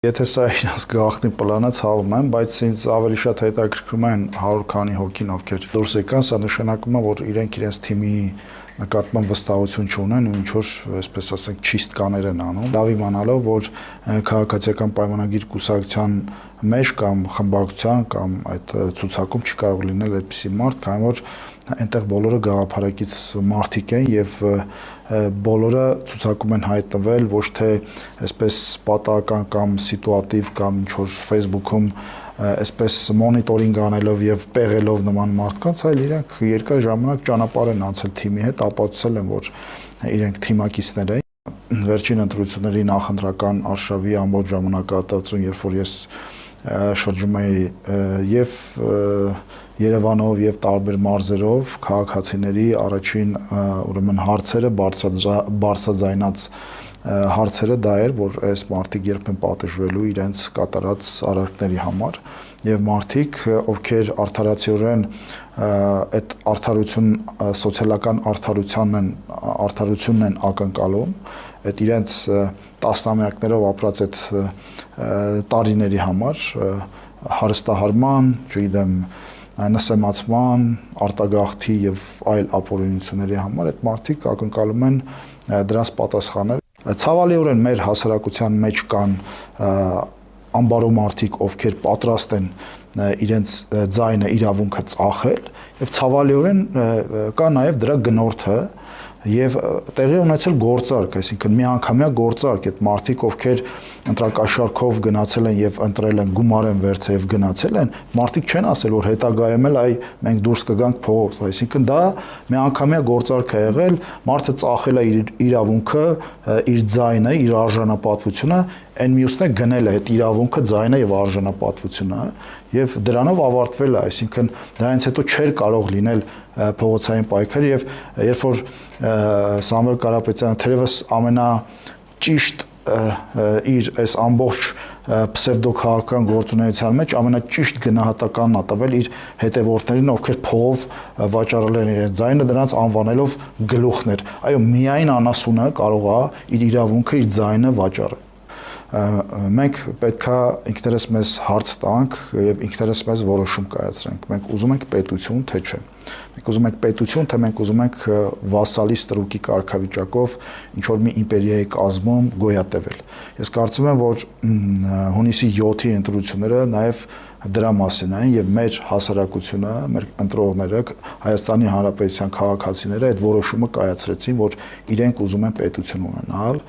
Եթե սա իրենց գաղտնի պլանը ցավում եմ, բայց ինձ ավելի շատ հետաքրքրում են 100 քանի հոգին, ովքեր դուրս եկան, սա նշանակում է, որ իրենց թիմի նկատմամբ վստահություն չունեն ու ինչ որ, այսպես ասենք, չիստկաներ են անում։ Լավ իմանալով, որ քաղաքացիական պայմանագիր կուսակցության մեջ կամ խմբակցության կամ այդ ցուցակում չի կարող լինել այդպիսի մարդ, քանի որ այնտեղ բոլորը գաղափարակից մարդիկ են եւ բոլորը ցուցակում են հայտնվել ոչ թե այսպես պատահական կամ սիտուատիվ կամ ինչ որ Facebook-ում այսպես մոնիտորինգ անելով եւ պեղելով նման մարդկանց, այլ իրենք երկար ժամանակ ճանապարհ են անցել թիմի հետ, ապացուցել են, որ իրենք թիմակիցներ են։ Վերջին ընտրությունների նախընտրական արշավի ամբողջ ժամանակահատվածում, երբ որ ես շրջում էի եւ Երևանով եւ տարբեր մարզերով քաղաքացիների առաջին ուրեմն հարցերը բարձրաձայնած հարցերը դա էր, որ այս մարդիկ երբ են պատժվելու իրենց կատարած արարքների համար եւ մարդիկ, ովքեր արդարացիորեն այդ արդարություն սոցիալական արդարությունն են ակնկալում, այդ իրենց տասնամյակներով ապրած այդ տարիների համար հարստահարման, չգիտեմ, նսեմացման, արտագաղթի եւ այլ ապօրինությունների համար այդ մարդիկ ակնկալում են դրանց պատասխաներ։ Ցավալիորեն մեր հասարակության մեջ կան ամբարո մարդիկ, ովքեր պատրաստ են իրենց ձայնը իրավունքը ծախել եւ ցավալիորեն կա նաեւ դրա գնորդը եւ տեղի ունեցել գործարք, այսինքն միանգամյա գործարք, այդ մարդիկ, ովքեր ընտրակաշարքով գնացել են եւ ընտրել են, գումար են վերցել եւ գնացել են, մարդիկ չեն ասել, որ հետագայում էլ այ մենք դուրս կգանք փողոց, այսինքն դա միանգամյա գործարք է եղել, մարդը ծախել է իր իրավունքը, իր ձայնը, իր արժանապատվությունը, այն մյուսն է գնել է այդ իրավունքը, ձայնը եւ արժանապատվությունը եւ դրանով ավարտվել է, այսինքն դրանից հետո չէր կարող լինել փողոցային պայքար եւ երբ որ Սամվել Կարապետյանը թերևս ամենաճիշտ իր այս ամբողջ պսևդոքաղաքական գործունեության մեջ ամենաճիշտ գնահատականն ա տվել իր հետևորդներին, ովքեր փողով վաճառել են իրենց ձայնը, դրանց անվանելով գլուխներ։ Այո, միայն անասունը կարող է իր իրավունքը, իր ձայնը վաճառել։ Մենք պետքա ինքներս մեզ հարց տանք եւ ինքներս մեզ որոշում կայացրենք։ Մենք ուզում ենք պետություն, թե չէ։ Մենք ուզում ենք պետություն, թե մենք ուզում ենք վասալի ստրուկի կարգավիճակով ինչ որ մի իմպերիայի կազմում գոյատևել։ Ես կարծում եմ, որ հունիսի 7-ի ընտրությունները նաեւ դրա մասին են եւ մեր հասարակությունը, մեր ընտրողները, Հայաստանի Հանրապետության քաղաքացիները այդ որոշումը կայացրեցին, որ իրենք ուզում են պետություն ունենալ